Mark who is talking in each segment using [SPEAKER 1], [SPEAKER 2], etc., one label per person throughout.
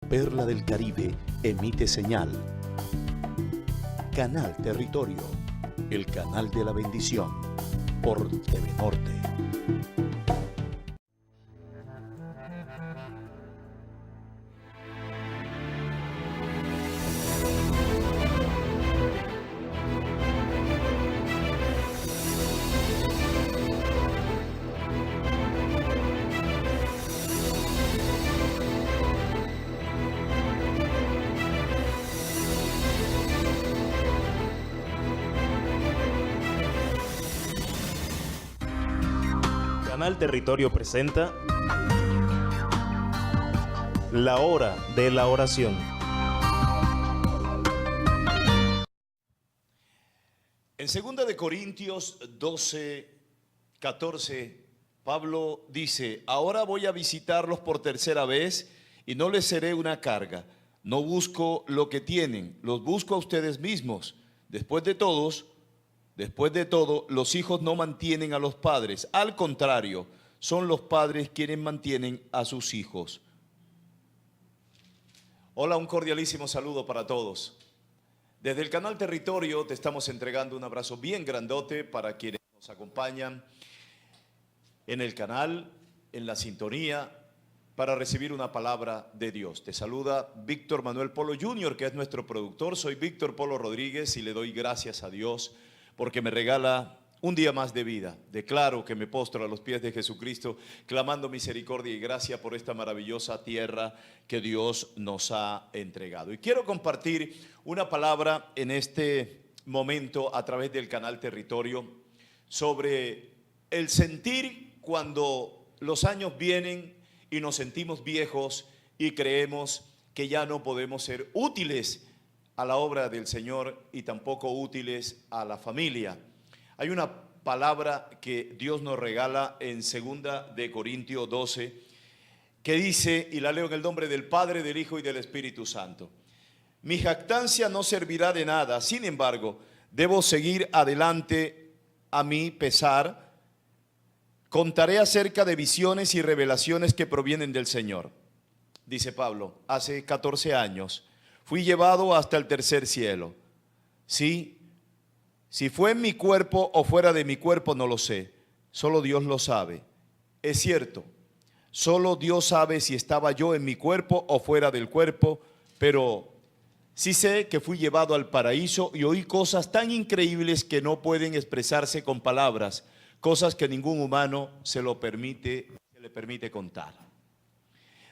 [SPEAKER 1] Perla del Caribe emite señal. Canal Territorio, el canal de la bendición, por TV Norte.
[SPEAKER 2] Canal Territorio presenta La Hora de la Oración.
[SPEAKER 3] En 2 de Corintios 12, 14, Pablo dice: ahora voy a visitarlos por tercera vez y no les seré una carga. No busco lo que tienen, los busco a ustedes mismos. Después de todo, los hijos no mantienen a los padres. Al contrario, son los padres quienes mantienen a sus hijos. Hola, un cordialísimo saludo para todos. Desde el canal Territorio te estamos entregando un abrazo bien grandote para quienes nos acompañan en el canal, en la sintonía, para recibir una palabra de Dios. Te saluda Víctor Manuel Polo Jr., que es nuestro productor. Soy Víctor Polo Rodríguez y le doy gracias a Dios porque me regala un día más de vida. Declaro que me postro a los pies de Jesucristo, clamando misericordia y gracia por esta maravillosa tierra que Dios nos ha entregado. Y quiero compartir una palabra en este momento a través del canal Territorio sobre el sentir cuando los años vienen y nos sentimos viejos y creemos que ya no podemos ser útiles a la obra del Señor y tampoco útiles a la familia. Hay una palabra que Dios nos regala en 2 de Corintios 12 que dice, y la leo en el nombre del Padre, del Hijo y del Espíritu Santo: mi jactancia no servirá de nada, sin embargo, debo seguir adelante a mi pesar. Contaré acerca de visiones y revelaciones que provienen del Señor. Dice Pablo, hace 14 años fui llevado hasta el tercer cielo. Sí, si fue en mi cuerpo o fuera de mi cuerpo no lo sé, solo Dios lo sabe. Es cierto, solo Dios sabe si estaba yo en mi cuerpo o fuera del cuerpo, pero sí sé que fui llevado al paraíso y oí cosas tan increíbles que no pueden expresarse con palabras, cosas que ningún humano se le permite contar.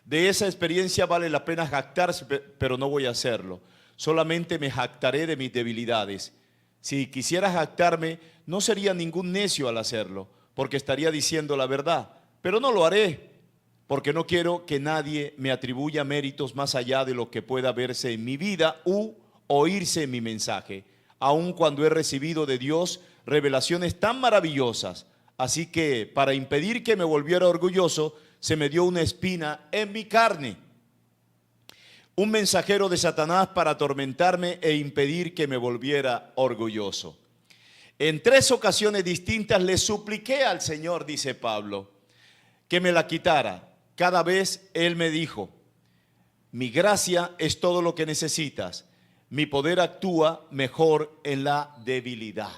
[SPEAKER 3] De esa experiencia vale la pena jactarse, pero no voy a hacerlo. Solamente me jactaré de mis debilidades. Si quisiera jactarme, no sería ningún necio al hacerlo, porque estaría diciendo la verdad, pero no lo haré, porque no quiero que nadie me atribuya méritos más allá de lo que pueda verse en mi vida u oírse en mi mensaje, aun cuando he recibido de Dios revelaciones tan maravillosas. Así que para impedir que me volviera orgulloso, se me dio una espina en mi carne, un mensajero de Satanás para atormentarme e impedir que me volviera orgulloso. En 3 ocasiones distintas le supliqué al Señor, dice Pablo, que me la quitara. Cada vez Él me dijo: mi gracia es todo lo que necesitas, mi poder actúa mejor en la debilidad.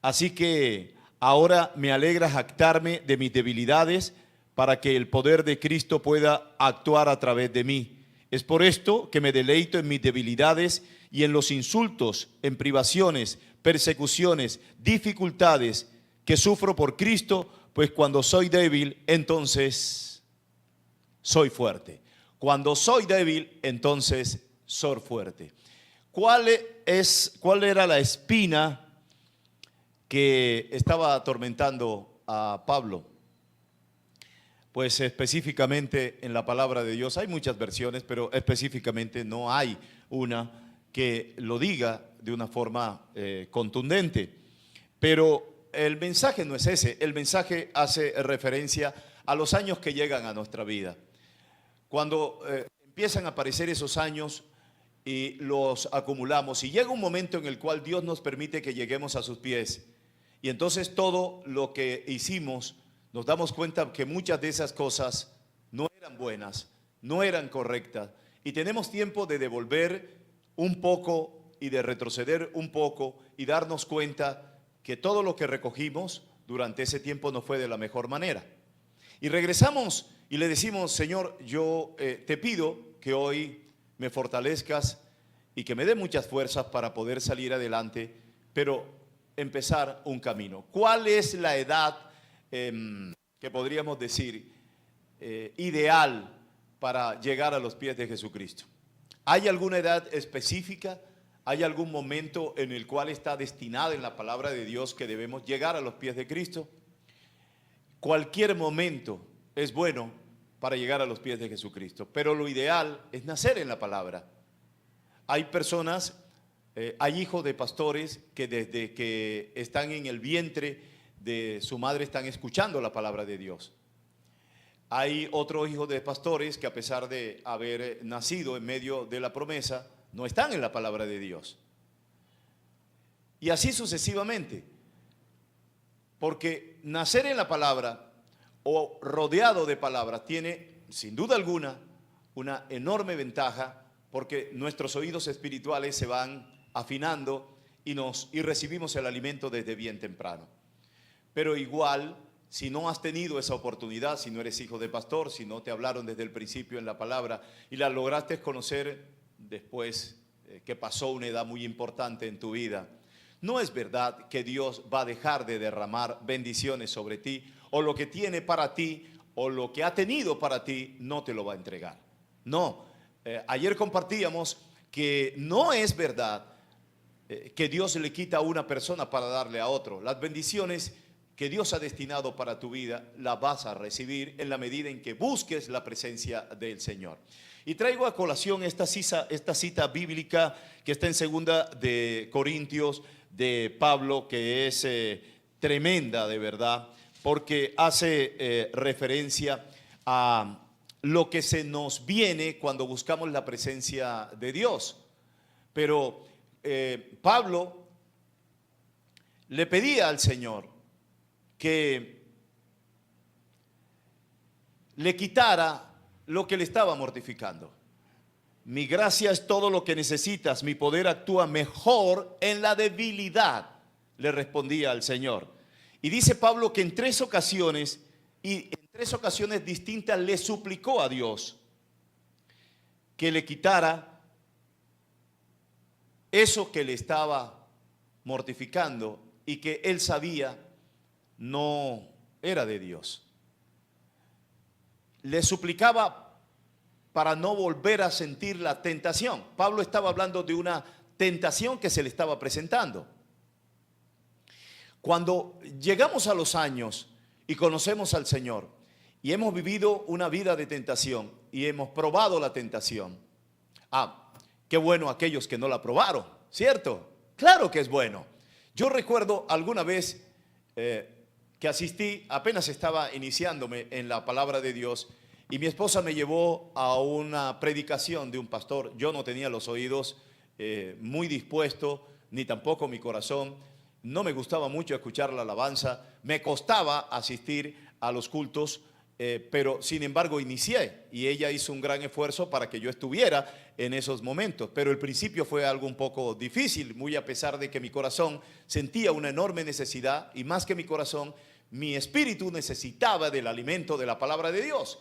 [SPEAKER 3] Así que ahora me alegra jactarme de mis debilidades para que el poder de Cristo pueda actuar a través de mí. Es por esto que me deleito en mis debilidades y en los insultos, en privaciones, persecuciones, dificultades que sufro por Cristo, pues cuando soy débil, entonces soy fuerte. Cuando soy débil, entonces soy fuerte. ¿Cuál era la espina que estaba atormentando a Pablo? Pues específicamente en la palabra de Dios hay muchas versiones, pero específicamente no hay una que lo diga de una forma contundente. Pero el mensaje no es ese, el mensaje hace referencia a los años que llegan a nuestra vida. Cuando empiezan a aparecer esos años y los acumulamos, y llega un momento en el cual Dios nos permite que lleguemos a sus pies, y entonces todo lo que hicimos, nos damos cuenta que muchas de esas cosas no eran buenas, no eran correctas. Y tenemos tiempo de devolver un poco y de retroceder un poco y darnos cuenta que todo lo que recogimos durante ese tiempo no fue de la mejor manera. Y regresamos y le decimos: Señor, yo te pido que hoy me fortalezcas y que me dé muchas fuerzas para poder salir adelante, pero empezar un camino. ¿Cuál es la edad que podríamos decir ideal para llegar a los pies de Jesucristo? ¿Hay alguna edad específica? ¿Hay algún momento en el cual está destinado en la palabra de Dios que debemos llegar a los pies de Cristo? Cualquier momento es bueno para llegar a los pies de Jesucristo, pero lo ideal es nacer en la palabra. Hay personas, hay hijos de pastores que desde que están en el vientre de su madre están escuchando la palabra de Dios. Hay otros hijos de pastores que, a pesar de haber nacido en medio de la promesa, no están en la palabra de Dios. Y así sucesivamente. Porque nacer en la palabra o rodeado de palabras tiene, sin duda alguna, una enorme ventaja, porque nuestros oídos espirituales se van afinando y recibimos el alimento desde bien temprano. Pero igual, si no has tenido esa oportunidad, si no eres hijo de pastor, si no te hablaron desde el principio en la palabra y la lograste conocer después que pasó una edad muy importante en tu vida, no es verdad que Dios va a dejar de derramar bendiciones sobre ti, o lo que tiene para ti o lo que ha tenido para ti no te lo va a entregar. No, ayer compartíamos que no es verdad que Dios le quita a una persona para darle a otro. Las bendiciones que Dios ha destinado para tu vida las vas a recibir en la medida en que busques la presencia del Señor. Y traigo a colación esta cita bíblica que está en 2 de Corintios de Pablo, que es tremenda de verdad, porque hace referencia a lo que se nos viene cuando buscamos la presencia de Dios. Pero Pablo le pedía al Señor que le quitara lo que le estaba mortificando. Mi gracia es todo lo que necesitas, mi poder actúa mejor en la debilidad, le respondía al Señor. Y dice Pablo que en 3 ocasiones, y en 3 ocasiones distintas, le suplicó a Dios que le quitara eso que le estaba mortificando y que él sabía no era de Dios. Le suplicaba para no volver a sentir la tentación. Pablo estaba hablando de una tentación que se le estaba presentando. Cuando llegamos a los años y conocemos al Señor y hemos vivido una vida de tentación y hemos probado la tentación, qué bueno aquellos que no la probaron, ¿cierto? Claro que es bueno. Yo recuerdo alguna vez que asistí, apenas estaba iniciándome en la palabra de Dios, y mi esposa me llevó a una predicación de un pastor. Yo no tenía los oídos muy dispuestos, ni tampoco mi corazón. No me gustaba mucho escuchar la alabanza, me costaba asistir a los cultos, pero sin embargo inicié, y ella hizo un gran esfuerzo para que yo estuviera en esos momentos. Pero el principio fue algo un poco difícil, muy a pesar de que mi corazón sentía una enorme necesidad, y más que mi corazón, mi espíritu necesitaba del alimento de la palabra de Dios.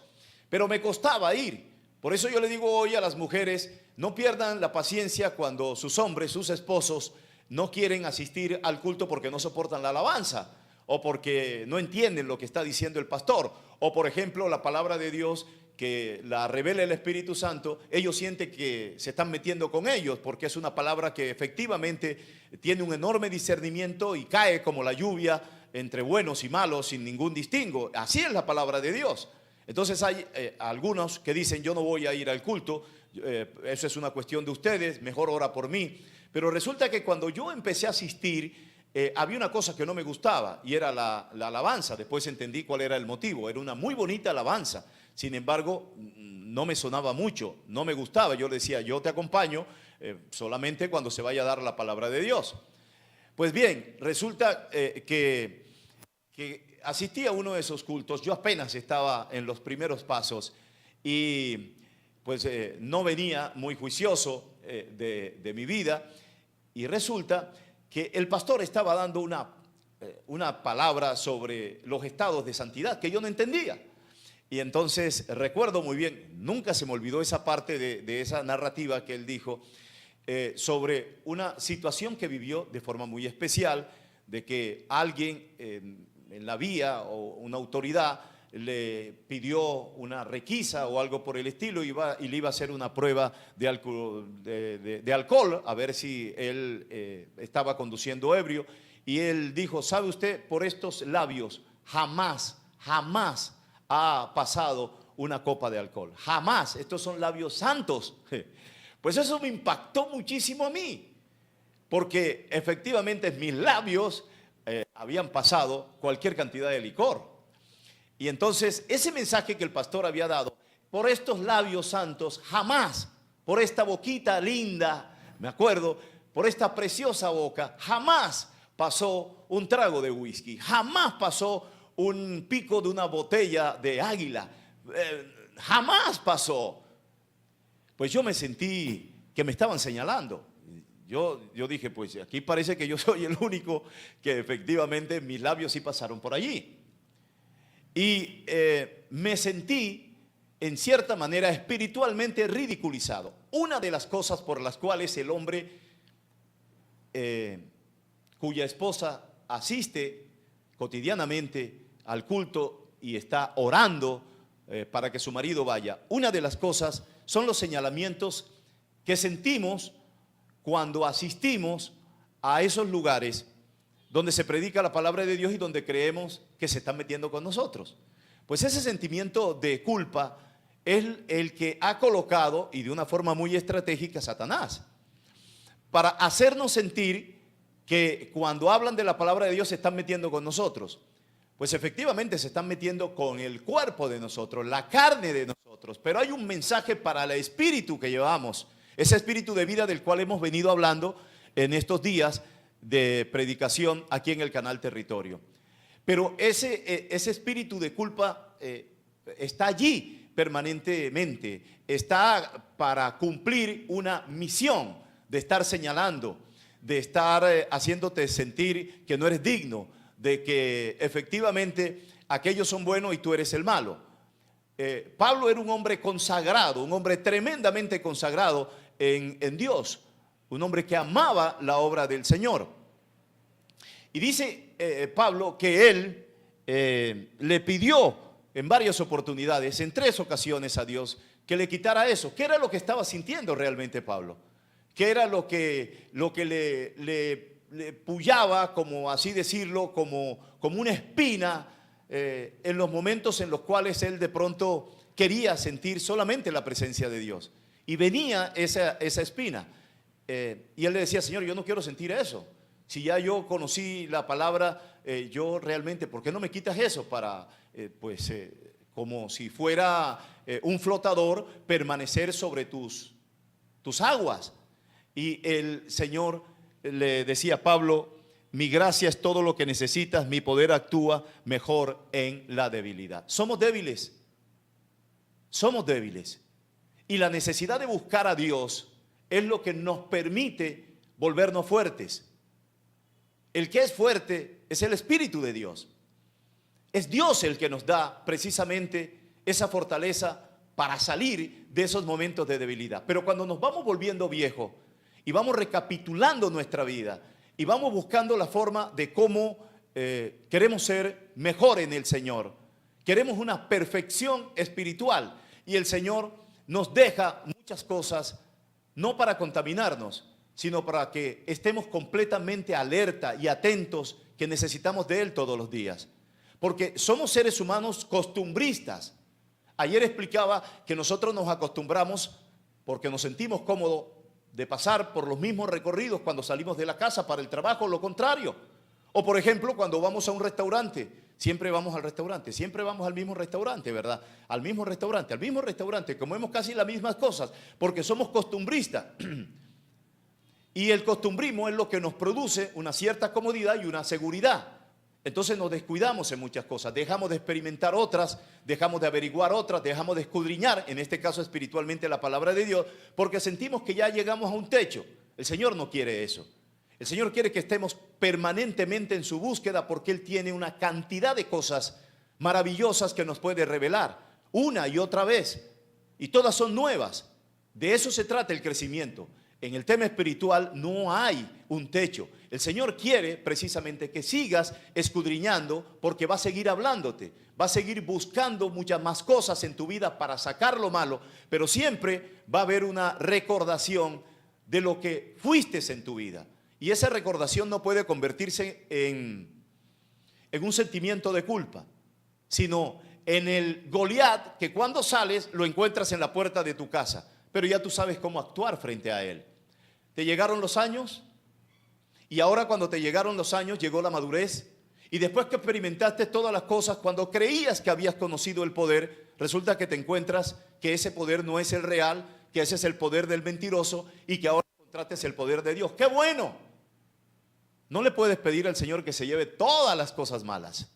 [SPEAKER 3] Pero me costaba ir. Por eso yo le digo hoy a las mujeres: no pierdan la paciencia cuando sus hombres, sus esposos, no quieren asistir al culto porque no soportan la alabanza, o porque no entienden lo que está diciendo el pastor, o por ejemplo la palabra de Dios que la revela el Espíritu Santo, ellos sienten que se están metiendo con ellos, porque es una palabra que efectivamente tiene un enorme discernimiento y cae como la lluvia entre buenos y malos sin ningún distingo. Así es la palabra de Dios. Entonces hay algunos que dicen: yo no voy a ir al culto, eso es una cuestión de ustedes, mejor ora por mí. Pero resulta que cuando yo empecé a asistir, había una cosa que no me gustaba, y era la alabanza. Después entendí cuál era el motivo. Era una muy bonita alabanza, sin embargo no me sonaba mucho, no me gustaba. Yo le decía: yo te acompaño solamente cuando se vaya a dar la palabra de Dios. Pues bien, resulta que asistí a uno de esos cultos. Yo apenas estaba en los primeros pasos, y no venía muy juicioso de mi vida, y resulta que el pastor estaba dando una palabra sobre los estados de santidad que yo no entendía. Y entonces recuerdo muy bien, nunca se me olvidó esa parte de esa narrativa que él dijo sobre una situación que vivió de forma muy especial, de que alguien en la vía o una autoridad le pidió una requisa o algo por el estilo y le iba a hacer una prueba de alcohol a ver si él estaba conduciendo ebrio. Y él dijo, ¿sabe usted? Por estos labios jamás ha pasado una copa de alcohol. Jamás. Estos son labios santos. Pues eso me impactó muchísimo a mí, porque efectivamente mis labios habían pasado cualquier cantidad de licor. Y entonces ese mensaje que el pastor había dado, por estos labios santos jamás, por esta boquita linda, me acuerdo, por esta preciosa boca, jamás pasó un trago de whisky, jamás pasó un pico de una botella de Águila, jamás pasó. Pues yo me sentí que me estaban señalando. Yo dije, pues aquí parece que yo soy el único que efectivamente mis labios sí pasaron por allí. Y me sentí en cierta manera espiritualmente ridiculizado. Una de las cosas por las cuales el hombre cuya esposa asiste cotidianamente al culto y está orando para que su marido vaya, una de las cosas son los señalamientos que sentimos cuando asistimos a esos lugares donde se predica la palabra de Dios y donde creemos que se están metiendo con nosotros. Pues ese sentimiento de culpa es el que ha colocado, y de una forma muy estratégica, Satanás, para hacernos sentir que cuando hablan de la palabra de Dios se están metiendo con nosotros. Pues efectivamente se están metiendo con el cuerpo de nosotros, la carne de nosotros, pero hay un mensaje para el espíritu que llevamos, ese espíritu de vida del cual hemos venido hablando en estos días de predicación aquí en el canal Territorio. Pero ese espíritu de culpa está allí permanentemente, está para cumplir una misión de estar señalando, de estar haciéndote sentir que no eres digno, de que efectivamente aquellos son buenos y tú eres el malo. Pablo era un hombre consagrado, un hombre tremendamente consagrado en Dios, un hombre que amaba la obra del Señor. Y dice Pablo que él le pidió en varias oportunidades, en 3 ocasiones a Dios, que le quitara eso. ¿Qué era lo que estaba sintiendo realmente Pablo? ¿Qué era lo que le pullaba, como así decirlo, como una espina en los momentos en los cuales él de pronto quería sentir solamente la presencia de Dios? Y venía esa espina. Y él le decía, Señor, yo no quiero sentir eso. Si ya yo conocí la palabra, yo realmente, ¿por qué no me quitas eso para, como si fuera un flotador, permanecer sobre tus aguas? Y el Señor le decía a Pablo, mi gracia es todo lo que necesitas, mi poder actúa mejor en la debilidad. Somos débiles. Y la necesidad de buscar a Dios es lo que nos permite volvernos fuertes. El que es fuerte es el Espíritu de Dios. Es Dios el que nos da precisamente esa fortaleza para salir de esos momentos de debilidad. Pero cuando nos vamos volviendo viejos y vamos recapitulando nuestra vida y vamos buscando la forma de cómo queremos ser mejor en el Señor, queremos una perfección espiritual, y el Señor nos deja muchas cosas no para contaminarnos, sino para que estemos completamente alerta y atentos, que necesitamos de Él todos los días. Porque somos seres humanos costumbristas. Ayer explicaba que nosotros nos acostumbramos porque nos sentimos cómodos de pasar por los mismos recorridos cuando salimos de la casa para el trabajo, o lo contrario. O por ejemplo, cuando vamos a un restaurante, siempre vamos al restaurante, siempre vamos al mismo restaurante, ¿verdad? Al mismo restaurante, comemos casi las mismas cosas, porque somos costumbristas. Y el costumbrismo es lo que nos produce una cierta comodidad y una seguridad. Entonces nos descuidamos en muchas cosas, dejamos de experimentar otras, dejamos de averiguar otras, dejamos de escudriñar, en este caso espiritualmente, la palabra de Dios, porque sentimos que ya llegamos a un techo. El Señor no quiere eso. El Señor quiere que estemos permanentemente en su búsqueda, porque Él tiene una cantidad de cosas maravillosas que nos puede revelar una y otra vez, y todas son nuevas. De eso se trata el crecimiento. En el tema espiritual no hay un techo. El Señor quiere precisamente que sigas escudriñando, porque va a seguir hablándote, va a seguir buscando muchas más cosas en tu vida para sacar lo malo, pero siempre va a haber una recordación de lo que fuiste en tu vida. Y esa recordación no puede convertirse en un sentimiento de culpa, sino en el Goliat que cuando sales lo encuentras en la puerta de tu casa, pero ya tú sabes cómo actuar frente a él. ¿Te llegaron los años? Y ahora cuando te llegaron los años llegó la madurez, y después que experimentaste todas las cosas, cuando creías que habías conocido el poder, resulta que te encuentras que ese poder no es el real, que ese es el poder del mentiroso, y que ahora encontraste el poder de Dios. ¡Qué bueno! No le puedes pedir al Señor que se lleve todas las cosas malas,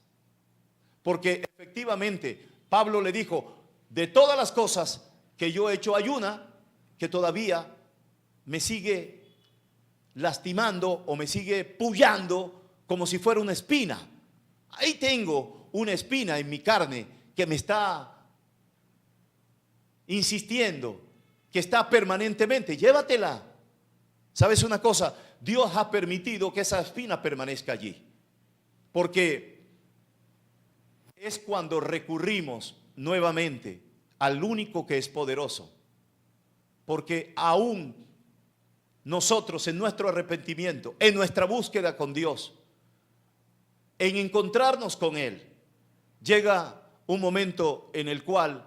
[SPEAKER 3] porque efectivamente Pablo le dijo: de todas las cosas que yo he hecho, hay una que todavía me sigue lastimando o me sigue pullando como si fuera una espina. Ahí tengo una espina en mi carne que me está insistiendo, que está permanentemente. Llévatela. ¿Sabes una cosa? Dios ha permitido que esa espina permanezca allí, porque es cuando recurrimos nuevamente al único que es poderoso. Porque aún nosotros, en nuestro arrepentimiento, en nuestra búsqueda con Dios, en encontrarnos con Él, llega un momento en el cual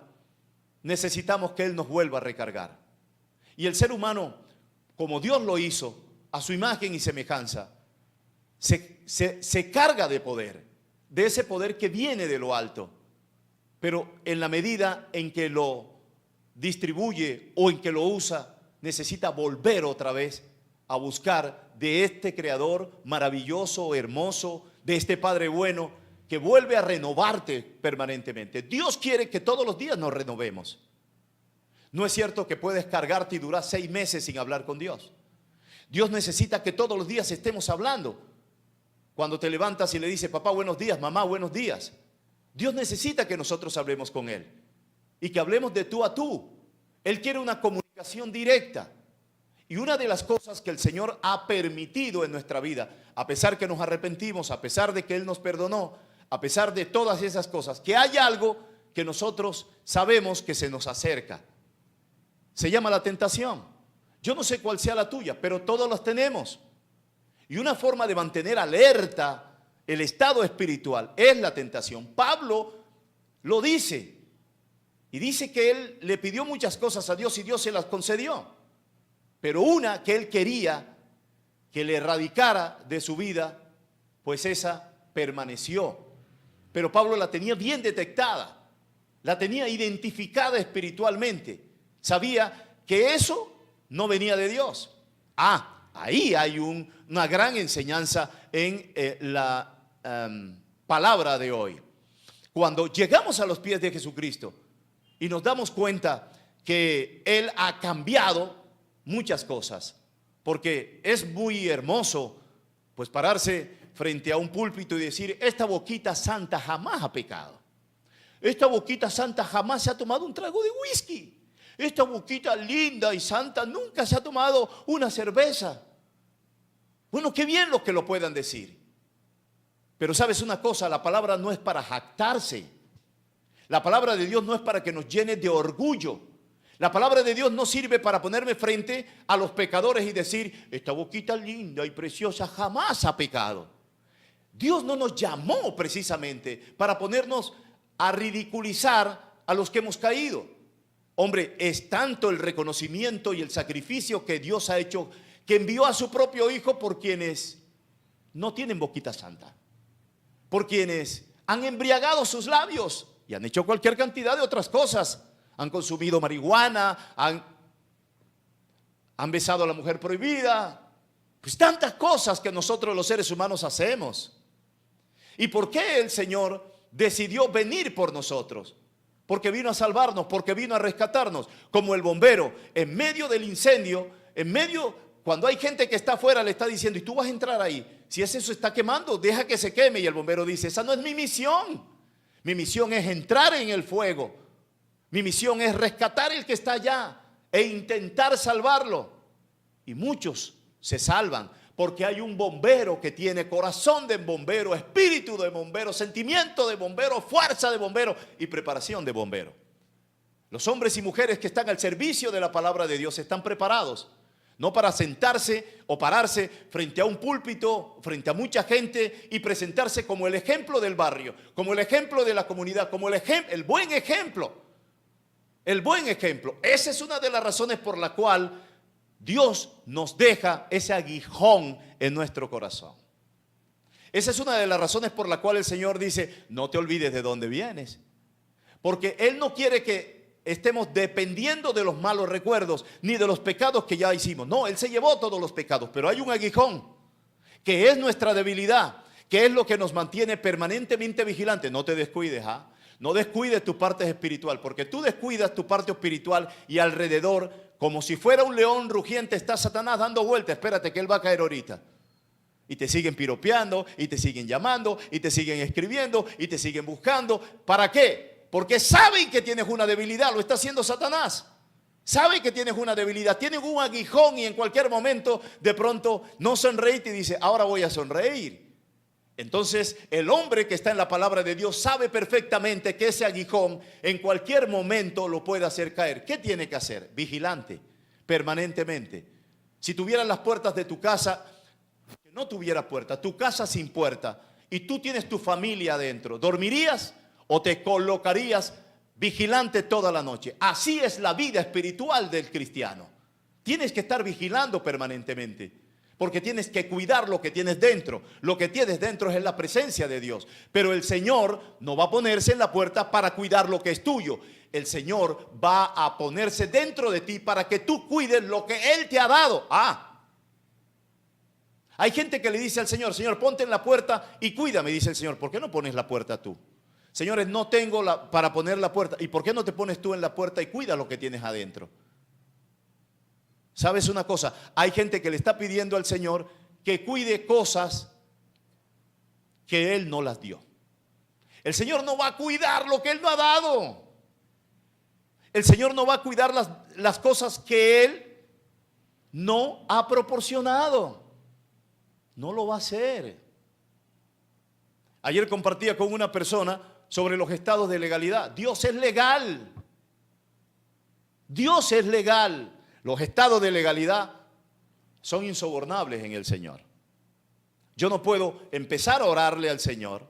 [SPEAKER 3] necesitamos que Él nos vuelva a recargar. Y el ser humano, como Dios lo hizo, a su imagen y semejanza, se carga de poder, de ese poder que viene de lo alto, pero en la medida en que lo distribuye o en que lo usa, necesita volver otra vez a buscar de este Creador maravilloso, hermoso, de este Padre bueno, que vuelve a renovarte permanentemente. Dios quiere que todos los días nos renovemos. No es cierto que puedes cargarte y durar 6 meses sin hablar con Dios. Dios necesita que todos los días estemos hablando. Cuando te levantas y le dices: papá, buenos días, mamá, buenos días. Dios necesita que nosotros hablemos con Él y que hablemos de tú a tú. Él quiere una comunicación directa. Y una de las cosas que el Señor ha permitido en nuestra vida, a pesar que nos arrepentimos, a pesar de que Él nos perdonó, a pesar de todas esas cosas, que hay algo que nosotros sabemos que se nos acerca. Se llama la tentación. Yo no sé cuál sea la tuya, pero todos las tenemos. Y una forma de mantener alerta el estado espiritual es la tentación. Pablo lo dice. Y dice que él le pidió muchas cosas a Dios y Dios se las concedió. Pero una que él quería que le erradicara de su vida, pues esa permaneció. Pero Pablo la tenía bien detectada, la tenía identificada espiritualmente. Sabía que eso no venía de Dios. Ahí hay una gran enseñanza en la palabra de hoy. Cuando llegamos a los pies de Jesucristo y nos damos cuenta que Él ha cambiado muchas cosas, porque es muy hermoso pues pararse frente a un púlpito y decir: esta boquita santa jamás ha pecado, esta boquita santa jamás se ha tomado un trago de whisky, esta boquita linda y santa nunca se ha tomado una cerveza. Bueno, qué bien los que lo puedan decir, pero sabes una cosa, la palabra no es para jactarse. La palabra de Dios no es para que nos llene de orgullo. La palabra de Dios no sirve para ponerme frente a los pecadores y decir: esta boquita linda y preciosa jamás ha pecado. Dios no nos llamó precisamente para ponernos a ridiculizar a los que hemos caído. Hombre, es tanto el reconocimiento y el sacrificio que Dios ha hecho, que envió a su propio Hijo por quienes no tienen boquita santa, por quienes han embriagado sus labios y han hecho cualquier cantidad de otras cosas. Han consumido marihuana, han besado a la mujer prohibida, pues tantas cosas que nosotros los seres humanos hacemos. ¿Y por qué el Señor decidió venir por nosotros? Porque vino a salvarnos, porque vino a rescatarnos. Como el bombero, en medio del incendio, cuando hay gente que está afuera, le está diciendo, ¿y tú vas a entrar ahí? Si eso se está quemando, deja que se queme. Y el bombero dice, esa no es mi misión. Mi misión es entrar en el fuego. Mi misión es rescatar el que está allá e intentar salvarlo. Y muchos se salvan porque hay un bombero que tiene corazón de bombero, espíritu de bombero, sentimiento de bombero, fuerza de bombero y preparación de bombero. Los hombres y mujeres que están al servicio de la palabra de Dios están preparados, no para sentarse o pararse frente a un púlpito, frente a mucha gente y presentarse como el ejemplo del barrio, como el ejemplo de la comunidad, como el buen ejemplo. El buen ejemplo. Esa es una de las razones por la cual Dios nos deja ese aguijón en nuestro corazón. Esa es una de las razones por la cual el Señor dice, no te olvides de dónde vienes. Porque Él no quiere que estemos dependiendo de los malos recuerdos, ni de los pecados que ya hicimos. No, Él se llevó todos los pecados, pero hay un aguijón, que es nuestra debilidad, que es lo que nos mantiene permanentemente vigilantes. No te descuides, ¿ah? No descuides tu parte espiritual, porque tú descuidas tu parte espiritual y alrededor, como si fuera un león rugiente, está Satanás dando vueltas. Espérate que él va a caer ahorita. Y te siguen piropeando, y te siguen llamando, y te siguen escribiendo, y te siguen buscando. ¿Para qué? Porque saben que tienes una debilidad, lo está haciendo Satanás. Saben que tienes una debilidad, tienes un aguijón y en cualquier momento de pronto no sonreíste y dice, ahora voy a sonreír. Entonces el hombre que está en la palabra de Dios sabe perfectamente que ese aguijón en cualquier momento lo puede hacer caer. ¿Qué tiene que hacer? Vigilante, permanentemente. Si tuvieras las puertas de tu casa, que no tuviera puerta, tu casa sin puerta, y tú tienes tu familia adentro, ¿dormirías o te colocarías vigilante toda la noche? Así es la vida espiritual del cristiano. Tienes que estar vigilando permanentemente. Porque tienes que cuidar lo que tienes dentro. Lo que tienes dentro es la presencia de Dios. Pero el Señor no va a ponerse en la puerta para cuidar lo que es tuyo. El Señor va a ponerse dentro de ti para que tú cuides lo que Él te ha dado. Hay gente que le dice al Señor, Señor, ponte en la puerta y cuídame. Dice el Señor, ¿por qué no pones la puerta tú? Señores, no tengo para poner la puerta. ¿Y por qué no te pones tú en la puerta y cuida lo que tienes adentro? ¿Sabes una cosa? Hay gente que le está pidiendo al Señor que cuide cosas que Él no las dio. El Señor no va a cuidar lo que Él no ha dado. El Señor no va a cuidar las cosas que Él no ha proporcionado. No lo va a hacer. Ayer compartía con una persona sobre los estados de legalidad. Dios es legal. Dios es legal. Los estados de legalidad son insobornables en el Señor. Yo no puedo empezar a orarle al Señor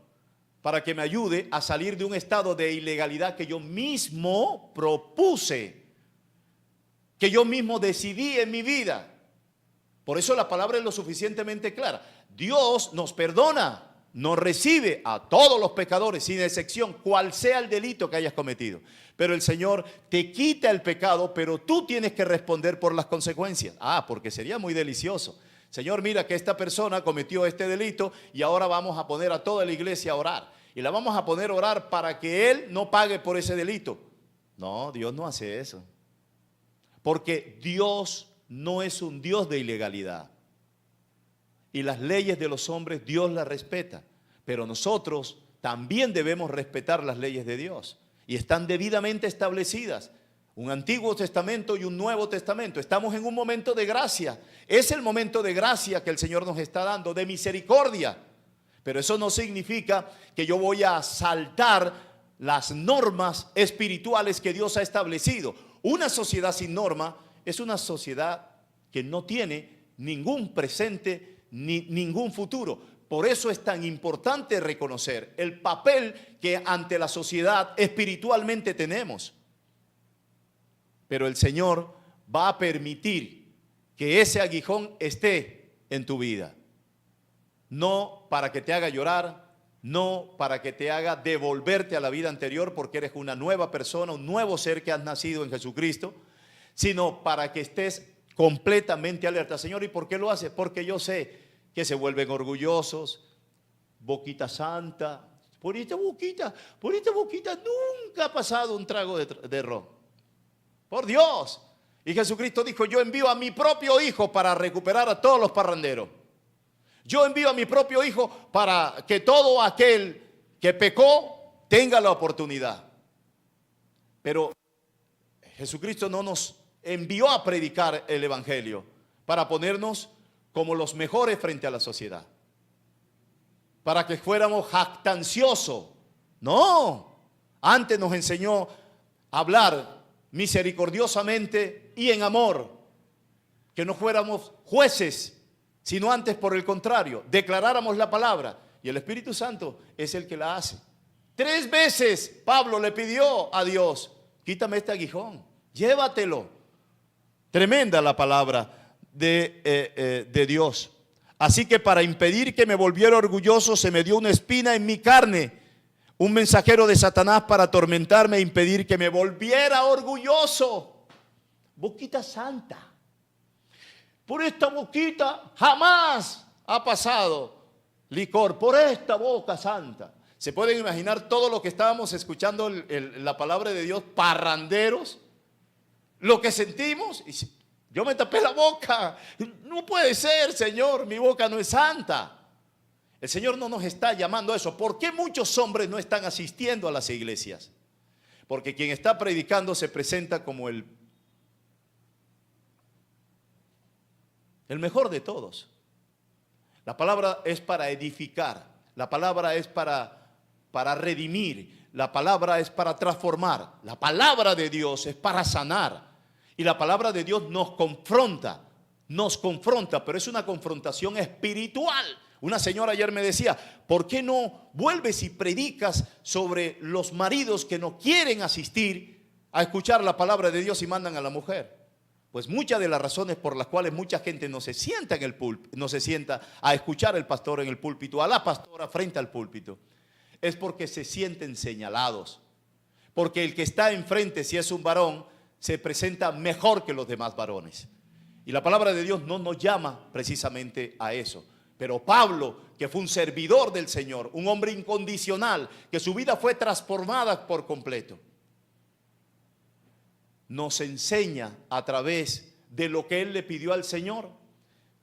[SPEAKER 3] para que me ayude a salir de un estado de ilegalidad que yo mismo propuse, que yo mismo decidí en mi vida. Por eso la palabra es lo suficientemente clara. Dios nos perdona, nos recibe a todos los pecadores, sin excepción, cual sea el delito que hayas cometido. Pero el Señor te quita el pecado, pero tú tienes que responder por las consecuencias. Porque sería muy delicioso. Señor, mira que esta persona cometió este delito y ahora vamos a poner a toda la iglesia a orar. Y la vamos a poner a orar para que él no pague por ese delito. No, Dios no hace eso. Porque Dios no es un Dios de ilegalidad. Y las leyes de los hombres Dios las respeta. Pero nosotros también debemos respetar las leyes de Dios. Y están debidamente establecidas. Un Antiguo Testamento y un Nuevo Testamento. Estamos en un momento de gracia. Es el momento de gracia que el Señor nos está dando, de misericordia. Pero eso no significa que yo voy a saltar las normas espirituales que Dios ha establecido. Una sociedad sin norma es una sociedad que no tiene ningún presente ni ningún futuro. Por eso es tan importante reconocer el papel que ante la sociedad espiritualmente tenemos. Pero el Señor va a permitir que ese aguijón esté en tu vida. No para que te haga llorar, no para que te haga devolverte a la vida anterior porque eres una nueva persona, un nuevo ser que has nacido en Jesucristo, sino para que estés completamente alerta. Señor, ¿y por qué lo hace? Porque yo sé que se vuelven orgullosos, boquita santa. Por esta boquita nunca ha pasado un trago de ron. Por Dios. Y Jesucristo dijo, yo envío a mi propio Hijo para recuperar a todos los parranderos. Yo envío a mi propio Hijo para que todo aquel que pecó tenga la oportunidad. Pero Jesucristo no nos envió a predicar el Evangelio para ponernos como los mejores frente a la sociedad, para que fuéramos jactanciosos. No, antes nos enseñó a hablar misericordiosamente y en amor, que no fuéramos jueces, sino antes por el contrario, declaráramos la palabra, y el Espíritu Santo es el que la hace. 3 veces Pablo le pidió a Dios, quítame este aguijón, llévatelo. Tremenda la palabra de Dios. Así que para impedir que me volviera orgulloso, se me dio una espina en mi carne, un mensajero de Satanás para atormentarme e impedir que me volviera orgulloso. Boquita santa. Por esta boquita jamás ha pasado licor, por esta boca santa. ¿Se pueden imaginar todo lo que estábamos escuchando la palabra de Dios, parranderos? Lo que sentimos. Yo me tapé la boca. No puede ser, Señor, mi boca no es santa. El Señor no nos está llamando a eso. ¿Por qué muchos hombres no están asistiendo a las iglesias? Porque quien está predicando se presenta como el mejor de todos. La palabra es para edificar. La palabra es para redimir. La palabra es para transformar. La palabra de Dios es para sanar. Y la palabra de Dios nos confronta, pero es una confrontación espiritual. Una señora ayer me decía, ¿por qué no vuelves y predicas sobre los maridos que no quieren asistir a escuchar la palabra de Dios y mandan a la mujer? Pues muchas de las razones por las cuales mucha gente no se sienta en el púlpito, no se sienta a escuchar al pastor en el púlpito, a la pastora frente al púlpito, es porque se sienten señalados. Porque el que está enfrente, si es un varón, se presenta mejor que los demás varones. Y la palabra de Dios no nos llama precisamente a eso. Pero Pablo, que fue un servidor del Señor, un hombre incondicional, que su vida fue transformada por completo, nos enseña a través de lo que él le pidió al Señor,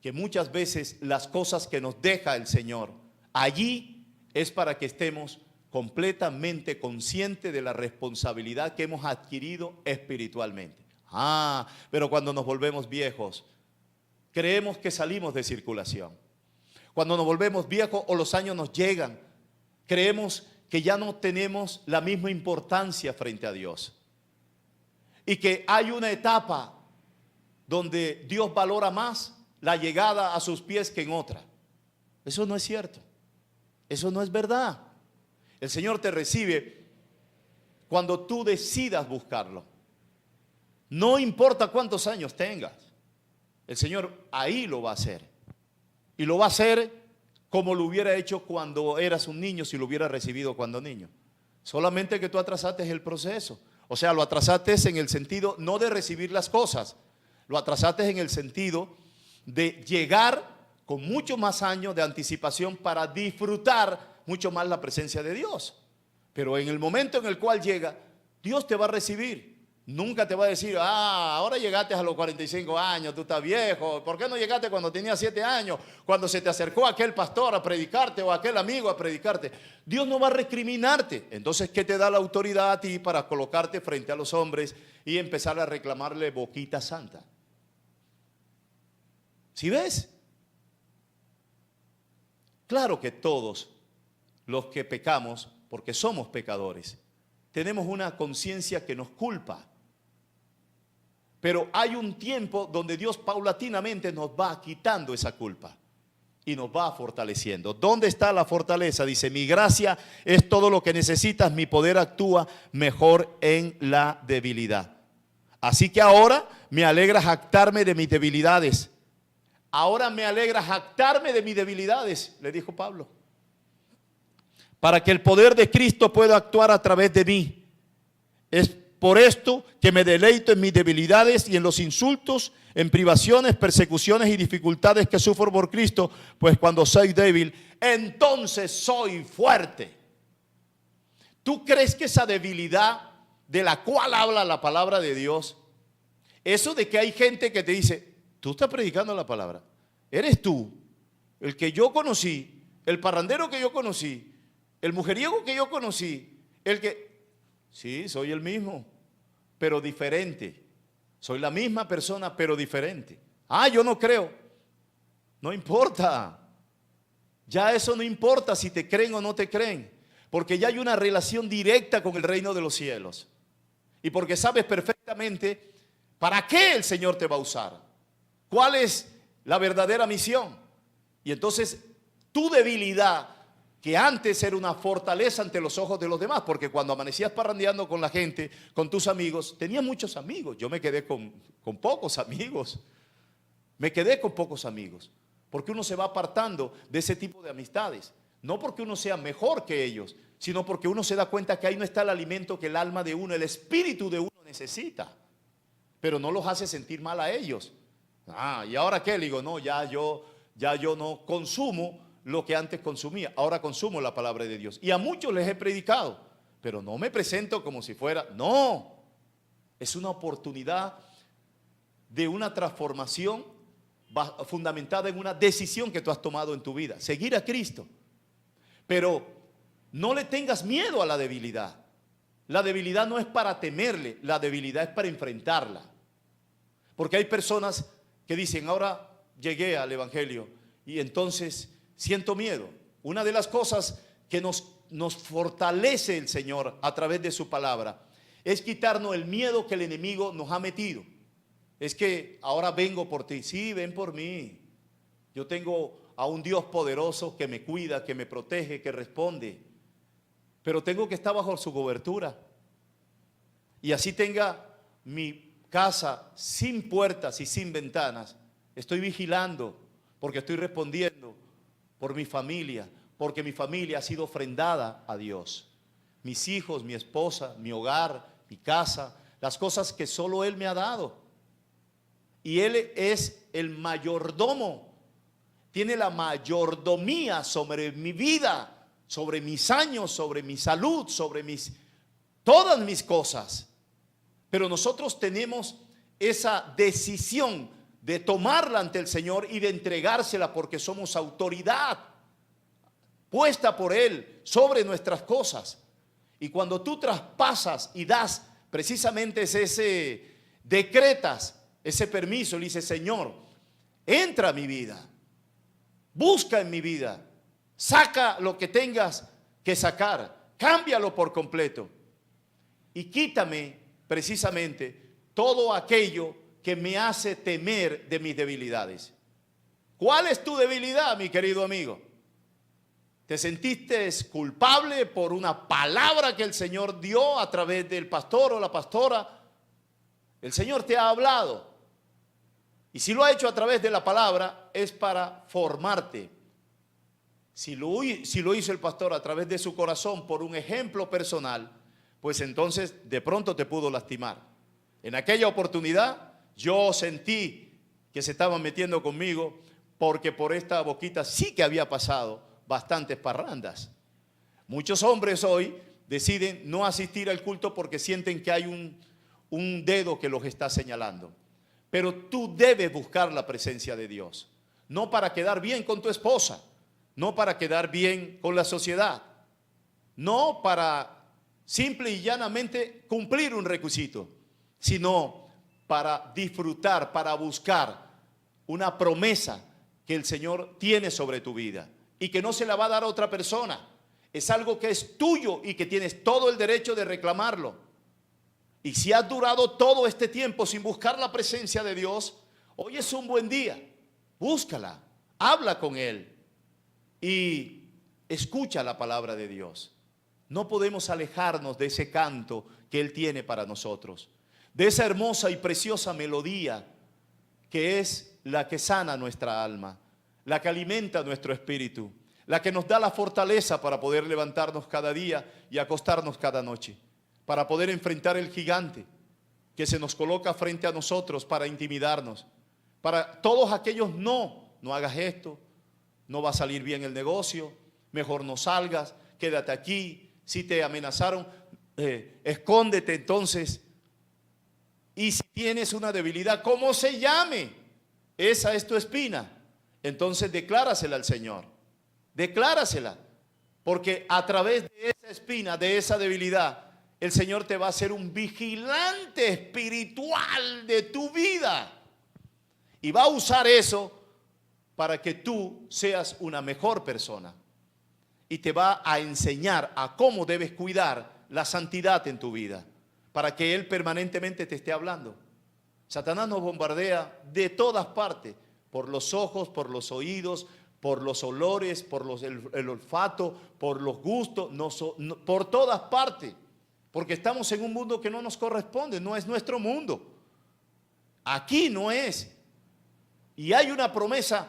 [SPEAKER 3] que muchas veces las cosas que nos deja el Señor allí es para que estemos completamente conscientes de la responsabilidad que hemos adquirido espiritualmente. Pero cuando nos volvemos viejos, creemos que salimos de circulación. Cuando nos volvemos viejos o los años nos llegan, creemos que ya no tenemos la misma importancia frente a Dios. Y que hay una etapa donde Dios valora más la llegada a sus pies que en otra. Eso no es cierto. Eso no es verdad. El Señor te recibe cuando tú decidas buscarlo. No importa cuántos años tengas. El Señor ahí lo va a hacer. Y lo va a hacer como lo hubiera hecho cuando eras un niño, si lo hubiera recibido cuando niño. Solamente que tú atrasaste el proceso. O sea, lo atrasaste en el sentido no de recibir las cosas. Lo atrasaste en el sentido de llegar con mucho más años de anticipación para disfrutar mucho más la presencia de Dios. Pero en el momento en el cual llega, Dios te va a recibir. Nunca te va a decir, ahora llegaste a los 45 años, tú estás viejo. ¿Por qué no llegaste cuando tenías 7 años? Cuando se te acercó aquel pastor a predicarte o aquel amigo a predicarte. Dios no va a recriminarte. Entonces, ¿qué te da la autoridad a ti para colocarte frente a los hombres y empezar a reclamarle boquita santa? ¿Sí ves? Claro que todos los que pecamos, porque somos pecadores, tenemos una conciencia que nos culpa. Pero hay un tiempo donde Dios paulatinamente nos va quitando esa culpa y nos va fortaleciendo. ¿Dónde está la fortaleza? Dice, mi gracia es todo lo que necesitas, mi poder actúa mejor en la debilidad. Así que ahora me alegra jactarme de mis debilidades. Ahora me alegra jactarme de mis debilidades, le dijo Pablo, para que el poder de Cristo pueda actuar a través de mí. Es por esto que me deleito en mis debilidades y en los insultos, en privaciones, persecuciones y dificultades que sufro por Cristo, pues cuando soy débil, entonces soy fuerte. ¿Tú crees que esa debilidad de la cual habla la palabra de Dios, eso de que hay gente que te dice, tú estás predicando la palabra, eres tú, el que yo conocí, el parrandero que yo conocí, el mujeriego que yo conocí, el que, sí, soy el mismo, pero diferente, soy la misma persona, pero diferente. Ah, yo no creo, no importa, ya eso no importa si te creen o no te creen, porque ya hay una relación directa con el reino de los cielos. Y porque sabes perfectamente para qué el Señor te va a usar. ¿Cuál es la verdadera misión? Y entonces tu debilidad, que antes era una fortaleza ante los ojos de los demás, porque cuando amanecías parrandeando con la gente, con tus amigos, tenías muchos amigos. Yo me quedé con pocos amigos. Me quedé con pocos amigos. Porque uno se va apartando de ese tipo de amistades. No porque uno sea mejor que ellos, sino porque uno se da cuenta que ahí no está el alimento que el alma de uno, el espíritu de uno necesita. Pero no los hace sentir mal a ellos. Ah, ¿y ahora qué? Le digo, no, ya yo no consumo lo que antes consumía. Ahora consumo la palabra de Dios. Y a muchos les he predicado, pero no me presento como si fuera. No, es una oportunidad de una transformación fundamentada en una decisión que tú has tomado en tu vida. Seguir a Cristo. Pero no le tengas miedo a la debilidad. La debilidad no es para temerle, la debilidad es para enfrentarla. Porque hay personas que dicen, ahora llegué al Evangelio y entonces siento miedo. Una de las cosas que nos fortalece el Señor a través de su palabra es quitarnos el miedo que el enemigo nos ha metido. Es que ahora vengo por ti. Sí, ven por mí. Yo tengo a un Dios poderoso que me cuida, que me protege, que responde. Pero tengo que estar bajo su cobertura. Y así tenga mi casa sin puertas y sin ventanas. Estoy vigilando porque estoy respondiendo por mi familia, porque mi familia ha sido ofrendada a Dios. Mis hijos, mi esposa, mi hogar, mi casa, las cosas que solo Él me ha dado. Y Él es el mayordomo. Tiene la mayordomía sobre mi vida, sobre mis años, sobre mi salud, sobre todas mis cosas. Pero nosotros tenemos esa decisión de tomarla ante el Señor y de entregársela porque somos autoridad puesta por Él sobre nuestras cosas. Y cuando tú traspasas y das precisamente decretas ese permiso, le dices, Señor, entra a mi vida, busca en mi vida, saca lo que tengas que sacar, cámbialo por completo y quítame precisamente todo aquello que me hace temer de mis debilidades. ¿Cuál es tu debilidad, mi querido amigo? ¿Te sentiste culpable por una palabra que el Señor dio a través del pastor o la pastora? El Señor te ha hablado. Y si lo ha hecho a través de la palabra, es para formarte. Si lo hizo el pastor a través de su corazón por un ejemplo personal, pues entonces de pronto te pudo lastimar. En aquella oportunidad yo sentí que se estaban metiendo conmigo porque por esta boquita sí que había pasado bastantes parrandas. Muchos hombres hoy deciden no asistir al culto porque sienten que hay un dedo que los está señalando. Pero tú debes buscar la presencia de Dios, no para quedar bien con tu esposa, no para quedar bien con la sociedad, no para simple y llanamente cumplir un requisito, sino para disfrutar, para buscar una promesa que el Señor tiene sobre tu vida y que no se la va a dar a otra persona. Es algo que es tuyo y que tienes todo el derecho de reclamarlo. Y si has durado todo este tiempo sin buscar la presencia de Dios, hoy es un buen día. Búscala, habla con Él y escucha la palabra de Dios. No podemos alejarnos de ese canto que Él tiene para nosotros, de esa hermosa y preciosa melodía que es la que sana nuestra alma, la que alimenta nuestro espíritu, la que nos da la fortaleza para poder levantarnos cada día y acostarnos cada noche. para poder enfrentar el gigante que se nos coloca frente a nosotros para intimidarnos. Para todos aquellos no hagas esto, no va a salir bien el negocio, mejor no salgas, quédate aquí, si te amenazaron, escóndete entonces. Y si tienes una debilidad, ¿cómo se llame? Esa es tu espina. Entonces declárasela al Señor, declárasela, porque a través de esa espina, de esa debilidad, el Señor te va a hacer un vigilante espiritual de tu vida. Y va a usar eso para que tú seas una mejor persona. Y te va a enseñar a cómo debes cuidar la santidad en tu vida, para que Él permanentemente te esté hablando. Satanás nos bombardea de todas partes, por los ojos, por los oídos, por los olores, por el olfato, por los gustos, por todas partes. Porque estamos en un mundo que no nos corresponde, no es nuestro mundo. Aquí no es. Y hay una promesa